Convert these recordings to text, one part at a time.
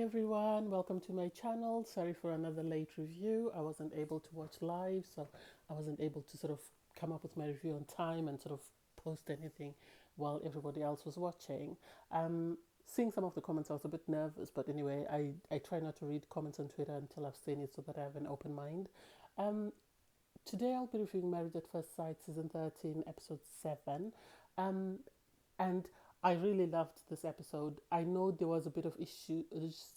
everyone, welcome to my channel. Sorry for another late review. I wasn't able to watch live, so I wasn't able to sort of come up with my review on time and sort of post anything while everybody else was watching. Seeing some of the comments, I was a bit nervous, but anyway, I try not to read comments on Twitter until I've seen it so that I have an open mind. Um, Today I'll be reviewing Married at First Sight, Season 13, Episode 7. Um, and I really loved this episode. I know there was a bit of issues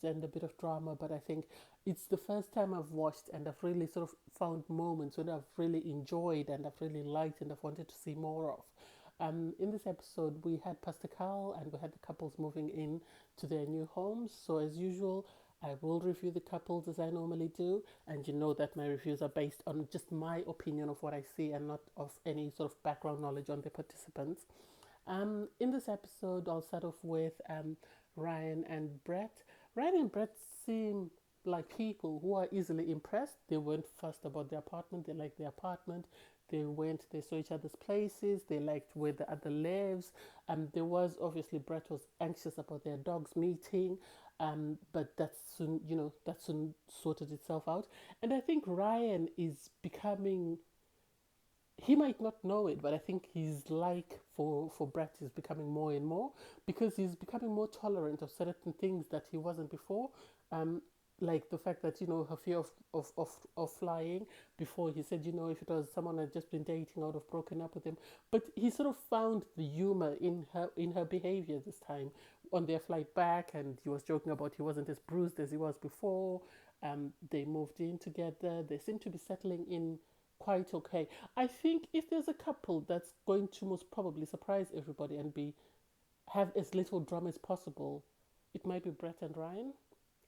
and a bit of drama, but I think it's the first time I've watched and I've really sort of found moments when I've really enjoyed and I've really liked and I've wanted to see more of. In this episode, we had Pastor Carl and we had the couples moving in to their new homes. So, as usual, I will review the couples as I normally do, and you know that my reviews are based on just my opinion of what I see and not of any sort of background knowledge on the participants. In this episode, I'll start off with Ryan and Brett. Ryan and Brett seem like people who are easily impressed. They weren't fussed about the apartment. They liked the apartment. They saw each other's places. They liked where the other lives. There was obviously Brett was anxious about their dogs meeting, but that soon sorted itself out. And I think Ryan is becoming, he might not know it, but I think his like for Brett is becoming more and more because he's becoming more tolerant of certain things that he wasn't before. Um, like the fact that her fear of flying. Before he said, if it was someone I'd just been dating, I would have broken up with him. But he sort of found the humor in her behavior this time on their flight back, and he was joking about he wasn't as bruised as he was before. They moved in together. They seem to be settling in quite okay. I think if there's a couple that's going to most probably surprise everybody and be have as little drama as possible, it might be Brett and Ryan,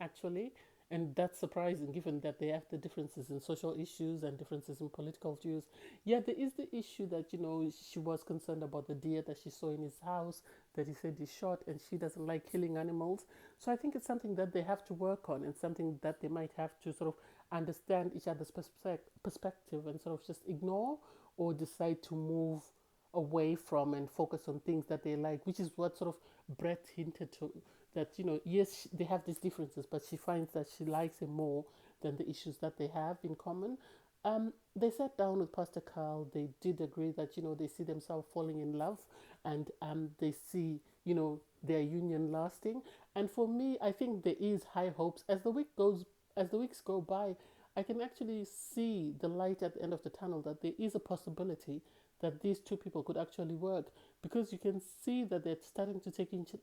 actually. And that's surprising given that they have the differences in social issues and differences in political views. Yeah, there is the issue that, she was concerned about the deer that she saw in his house that he said he shot, and she doesn't like killing animals. So I think it's something that they have to work on and something that they might have to sort of understand each other's perspective and sort of just ignore or decide to move away from and focus on things that they like, which is what sort of Brett hinted to, that yes, they have these differences, but she finds that she likes him more than the issues that they have in common. They sat down with Pastor Carl. They did agree that they see themselves falling in love, and they see their union lasting. And for me, I think there is high hopes as the weeks go by. I can actually see the light at the end of the tunnel, that there is a possibility that these two people could actually work, because you can see that they're starting to take into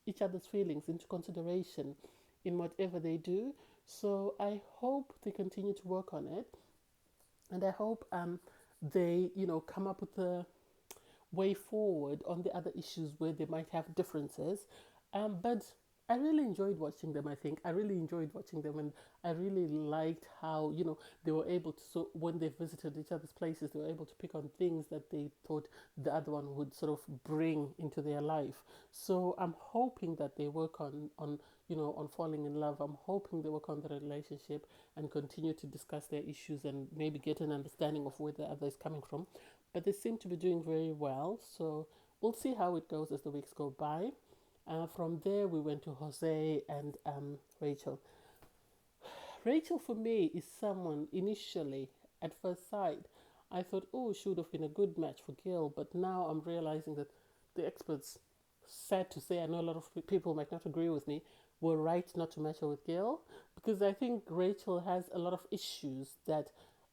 each other's feelings into consideration in whatever they do. So I hope they continue to work on it, and I hope they come up with a way forward on the other issues where they might have differences. But I really enjoyed watching them. I think I really enjoyed watching them, and I really liked how they were able to. So when they visited each other's places, they were able to pick on things that they thought the other one would sort of bring into their life. So I'm hoping that they work on falling in love. I'm hoping they work on the relationship and continue to discuss their issues and maybe get an understanding of where the other is coming from. But they seem to be doing very well. So we'll see how it goes as the weeks go by. From there, we went to Jose and Rachel. Rachel, for me, is someone initially, at first sight, I thought, oh, she would have been a good match for Gil. But now I'm realizing that the experts, sad to say, I know a lot of people might not agree with me, were right not to match her with Gil, because I think Rachel has a lot of issues that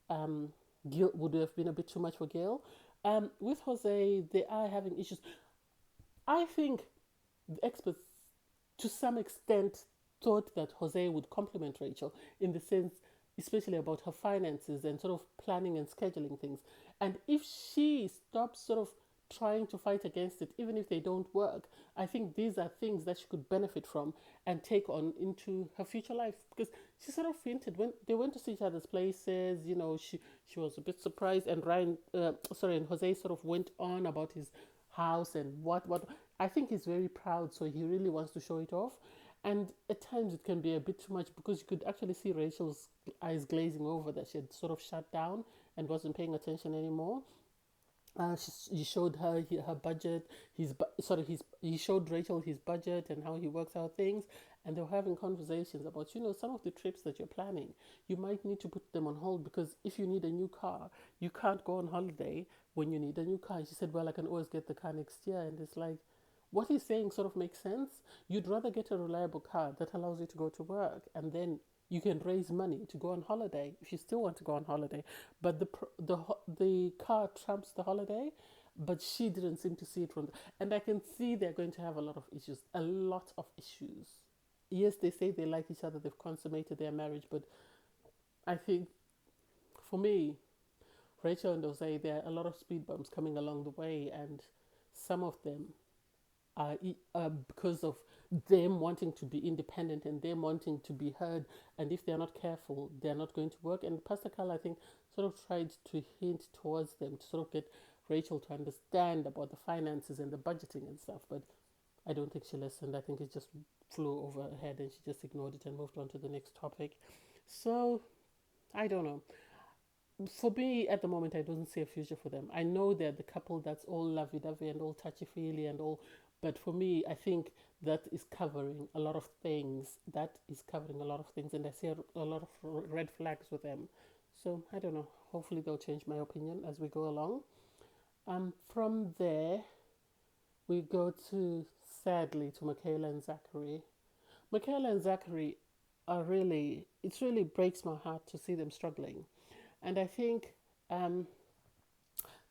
um, Gil would have been a bit too much for Gil. With Jose, they are having issues. I think the experts, to some extent, thought that Jose would complement Rachel in the sense, especially about her finances and sort of planning and scheduling things. And if she stops sort of trying to fight against it, even if they don't work, I think these are things that she could benefit from and take on into her future life. Because she sort of hinted when they went to see each other's places, she was a bit surprised, and and Jose sort of went on about his house and what. I think he's very proud, so he really wants to show it off. And at times it can be a bit too much, because you could actually see Rachel's eyes glazing over, that she had sort of shut down and wasn't paying attention anymore. He showed her her budget. He showed Rachel his budget and how he works out things, and they were having conversations about, some of the trips that you're planning, you might need to put them on hold, because if you need a new car, you can't go on holiday when you need a new car. She said, well, I can always get the car next year. And it's like, what he's saying sort of makes sense. You'd rather get a reliable car that allows you to go to work, and then you can raise money to go on holiday if you still want to go on holiday. But the car trumps the holiday. But she didn't seem to see it from and I can see they're going to have a lot of issues, a lot of issues. Yes, they say they like each other, they've consummated their marriage, but I think for me, Rachel and Jose, there are a lot of speed bumps coming along the way, and some of them are because of them wanting to be independent and them wanting to be heard. And if they're not careful, they're not going to work. And Pastor Carl, I think, sort of tried to hint towards them to sort of get Rachel to understand about the finances and the budgeting and stuff. But I don't think she listened. I think it just flew over her head and she just ignored it and moved on to the next topic. So I don't know. For me, at the moment, I don't see a future for them. I know they're the couple that's all lovey-dovey and all touchy-feely and all, but for me, I think that is covering a lot of things. That is covering a lot of things, and I see a lot of red flags with them. So I don't know. Hopefully, they'll change my opinion as we go along. From there, we go to, sadly, to Michaela and Zachary. Michaela and Zachary are really, it really breaks my heart to see them struggling. And I think them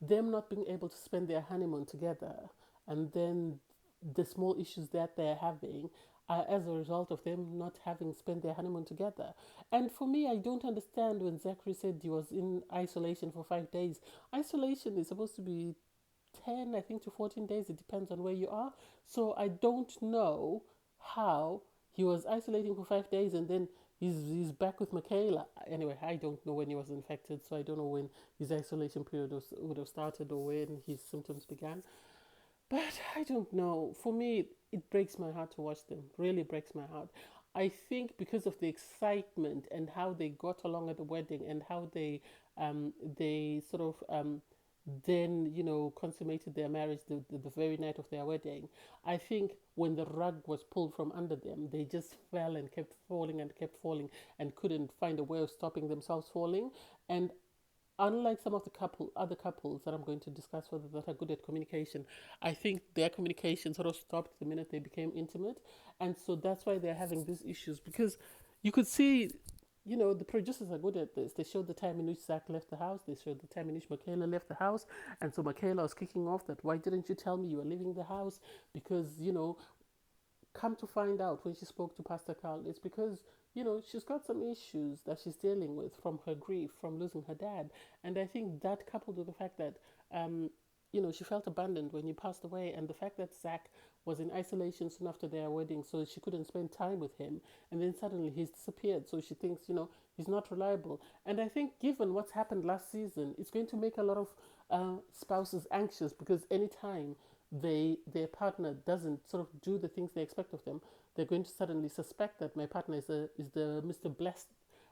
not being able to spend their honeymoon together, and then the small issues that they're having are as a result of them not having spent their honeymoon together. And for me, I don't understand when Zachary said he was in isolation for 5 days. Isolation is supposed to be 10, I think, to 14 days. It depends on where you are. So I don't know how he was isolating for 5 days and then he's back with Michaela. Anyway, I don't know when he was infected, so I don't know when his isolation period would have started or when his symptoms began. But I don't know. For me, it breaks my heart to watch them. Really breaks my heart. I think because of the excitement and how they got along at the wedding and how they sort of then consummated their marriage the very night of their wedding. I think when the rug was pulled from under them, they just fell and kept falling and couldn't find a way of stopping themselves falling. And unlike some of the other couples that I'm going to discuss further that are good at communication, I think their communication sort of stopped the minute they became intimate. And so that's why they're having these issues, because you could see, the producers are good at this. They showed the time in which Zach left the house. They showed the time in which Michaela left the house. And so Michaela was kicking off that, why didn't you tell me you were leaving the house? Because, come to find out when she spoke to Pastor Carl, it's because, she's got some issues that she's dealing with from her grief, from losing her dad. And I think that coupled with the fact that, she felt abandoned when he passed away, and the fact that Zach was in isolation soon after their wedding, so she couldn't spend time with him. And then suddenly he's disappeared, so she thinks, he's not reliable. And I think given what's happened last season, it's going to make a lot of spouses anxious, because anytime their partner doesn't sort of do the things they expect of them, they're going to suddenly suspect that my partner is the Mr. Blessed,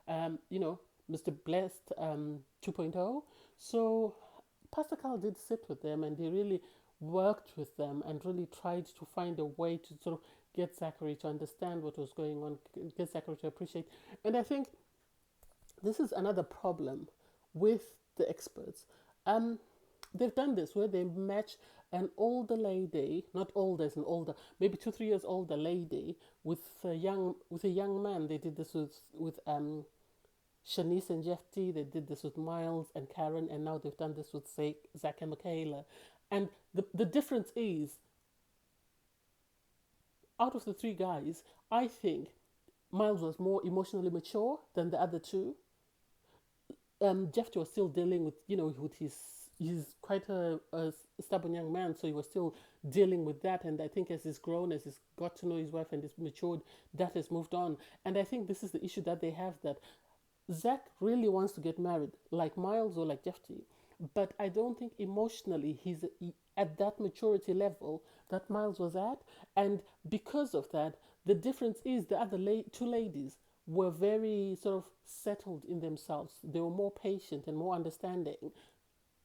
Mr. Blessed 2.0. So Pastor Carl did sit with them, and he really worked with them and really tried to find a way to sort of get Zachary to understand what was going on, get Zachary to appreciate. And I think this is another problem with the experts. They've done this where they match an older lady, not older as an older, maybe 2-3 years older lady with a young man. They did this with Shanice and Jeff T. They did this with Miles and Karen, and now they've done this with Zach and Michaela. And the difference is, out of the 3 guys, I think Miles was more emotionally mature than the other 2. Jeff T was still dealing with, with he's quite a stubborn young man, so he was still dealing with that. And I think as he's grown, as he's got to know his wife and he's matured, that has moved on. And I think this is the issue that they have, that Zach really wants to get married, like Miles or like Jeff T. But I don't think emotionally he's at that maturity level that Miles was at. And because of that, the difference is the other 2 ladies were very sort of settled in themselves. They were more patient and more understanding,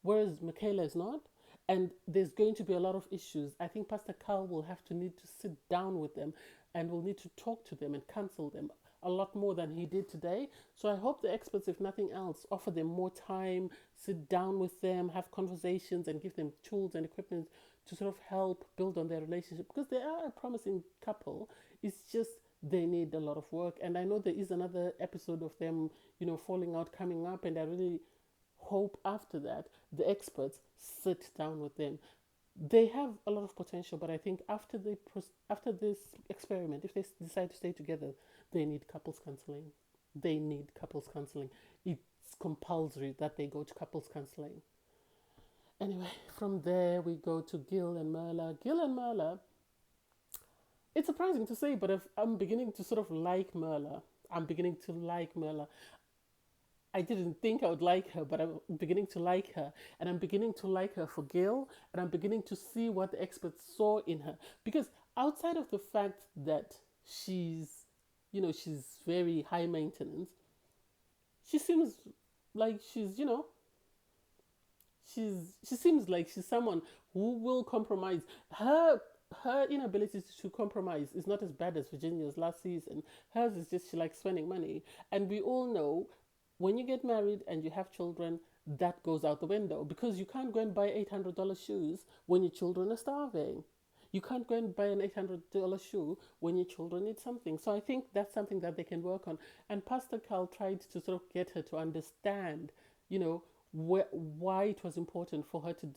whereas Michaela is not. And there's going to be a lot of issues. I think Pastor Carl will have to need to sit down with them and will need to talk to them and counsel them a lot more than he did today. So I hope the experts, if nothing else, offer them more time, sit down with them, have conversations, and give them tools and equipment to sort of help build on their relationship, because they are a promising couple. It's just they need a lot of work. And I know there is another episode of them, falling out coming up, and I really hope after that the experts sit down with them. They have a lot of potential, but I think after this experiment, if they decide to stay together, they need couples counseling. They need couples counseling. It's compulsory that they go to couples counseling. Anyway, from there we go to Gil and Mala. Gil and Mala, it's surprising to say, but I'm beginning to sort of like Mala. I'm beginning to like Mala. I didn't think I would like her, but I'm beginning to like her. And I'm beginning to like her for Gil, and I'm beginning to see what the experts saw in her. Because outside of the fact that she's very high maintenance, she seems like she seems like she's someone who will compromise. Her inability to compromise is not as bad as Virginia's last season. Hers is just she likes spending money. And we all know when you get married and you have children, that goes out the window, because you can't go and buy $800 shoes when your children are starving. You can't go and buy an $800 shoe when your children need something. So I think that's something that they can work on. And Pastor Carl tried to sort of get her to understand, why it was important for her to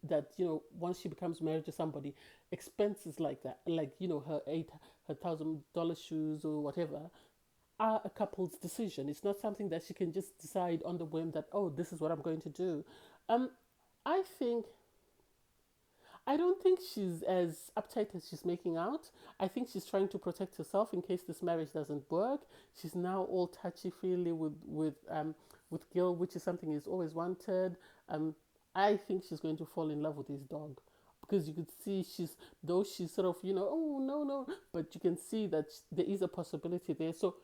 that once she becomes married to somebody, expenses like that, like her $1,000 shoes or whatever, are a couple's decision. It's not something that she can just decide on the whim that, oh, this is what I'm going to do. Um, I think I don't think she's as uptight as she's making out. I think she's trying to protect herself in case this marriage doesn't work. She's now all touchy feely with Gil, which is something he's always wanted. I think she's going to fall in love with his dog, because you could see she's sort of oh no, but you can see that there is a possibility there. So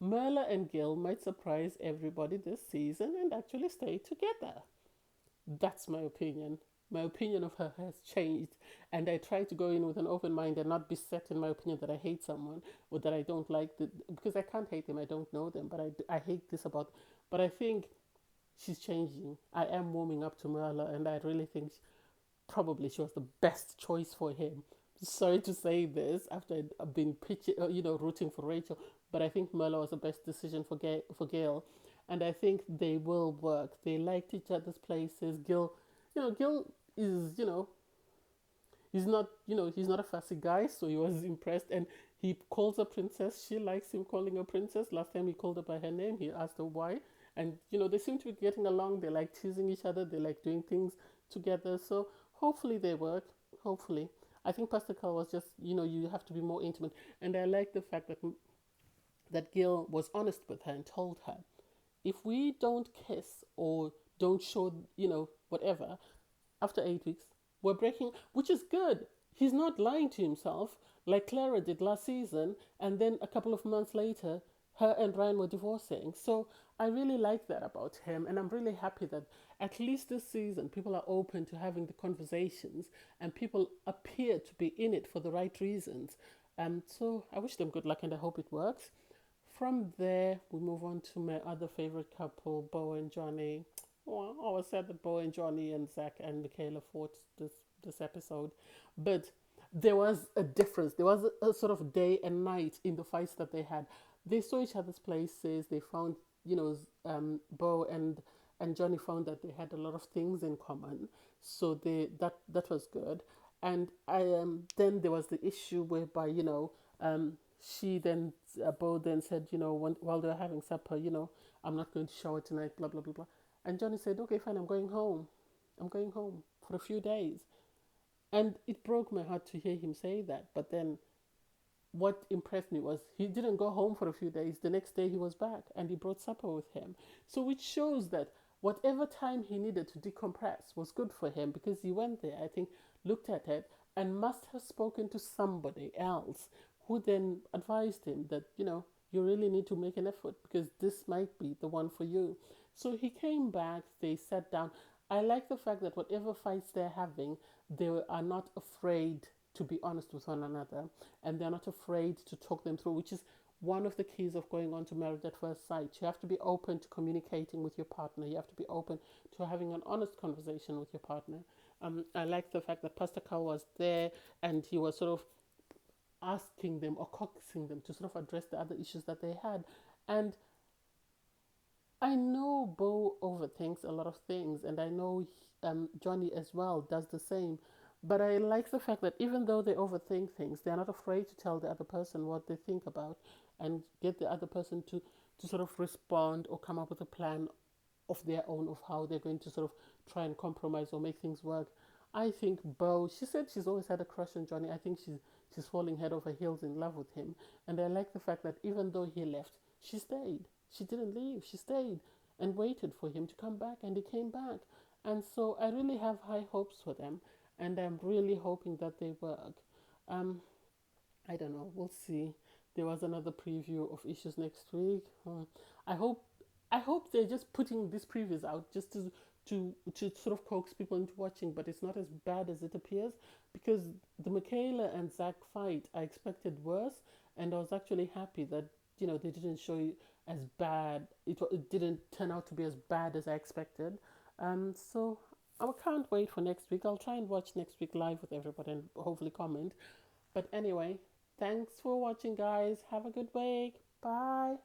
Merla and Gil might surprise everybody this season and actually stay together. That's my opinion. My opinion of her has changed, and I try to go in with an open mind and not be set in my opinion that I hate someone or that I don't like because I can't hate them. I don't know them, but I hate this about. But I think she's changing. I am warming up to Merla, and I really think probably she was the best choice for him. Sorry to say this after I've been rooting for Rachel, but I think Merla was the best decision for Gail, and I think they will work. They liked each other's places. Gil is he's not a fussy guy, so he was impressed, and he calls her princess. She likes him calling her princess. Last time he called her by her name, he asked her why, and they seem to be getting along. They like teasing each other. They like doing things together. So hopefully they work. Hopefully, I think Pastor Carl was just you have to be more intimate, and I like the fact that Gil was honest with her and told her, if we don't kiss or don't show whatever after 8 weeks, we're breaking, which is good. He's not lying to himself like Clara did last season, and then a couple of months later her and Ryan were divorcing. So I really like that about him, and I'm really happy that at least this season people are open to having the conversations and people appear to be in it for the right reasons. So I wish them good luck and I hope it works. From there, we move on to my other favorite couple, Bo and Johnny. Well, I was sad that Bo and Johnny and Zach and Michaela fought this episode, but there was a difference. There was a sort of day and night in the fights that they had. They saw each other's places. They found, Bo and Johnny found that they had a lot of things in common. So that was good. And then there was the issue whereby she then Bo then said while they were having supper, I'm not going to shower tonight, blah blah blah blah. And Johnny said, okay, fine, I'm going home. I'm going home for a few days. And it broke my heart to hear him say that. But then what impressed me was he didn't go home for a few days. The next day he was back and he brought supper with him. So which shows that whatever time he needed to decompress was good for him, because he went there, I think, looked at it and must have spoken to somebody else who then advised him that, you really need to make an effort because this might be the one for you. So he came back, they sat down. I like the fact that whatever fights they're having, they are not afraid to be honest with one another, and they're not afraid to talk them through, which is one of the keys of going on to Married at First Sight. You have to be open to communicating with your partner. You have to be open to having an honest conversation with your partner. I like the fact that Pastor Carl was there and he was sort of asking them or coaxing them to sort of address the other issues that they had. And I know Bo overthinks a lot of things, and I know Johnny as well does the same. But I like the fact that even though they overthink things, they're not afraid to tell the other person what they think about and get the other person to sort of respond or come up with a plan of their own of how they're going to sort of try and compromise or make things work. I think Bo, she said she's always had a crush on Johnny. I think she's falling head over heels in love with him. And I like the fact that even though he left, she stayed. She didn't leave. She stayed and waited for him to come back, and he came back. And so I really have high hopes for them, and I'm really hoping that they work. Um, I don't know. We'll see. There was another preview of issues next week. I hope they're just putting these previews out just to sort of coax people into watching, but it's not as bad as it appears, because the Michaela and Zach fight I expected worse, and I was actually happy that they didn't show you as bad. It didn't turn out to be as bad as I expected. So I can't wait for next week. I'll try and watch next week live with everybody and hopefully comment. But anyway, thanks for watching, guys. Have a good week. Bye.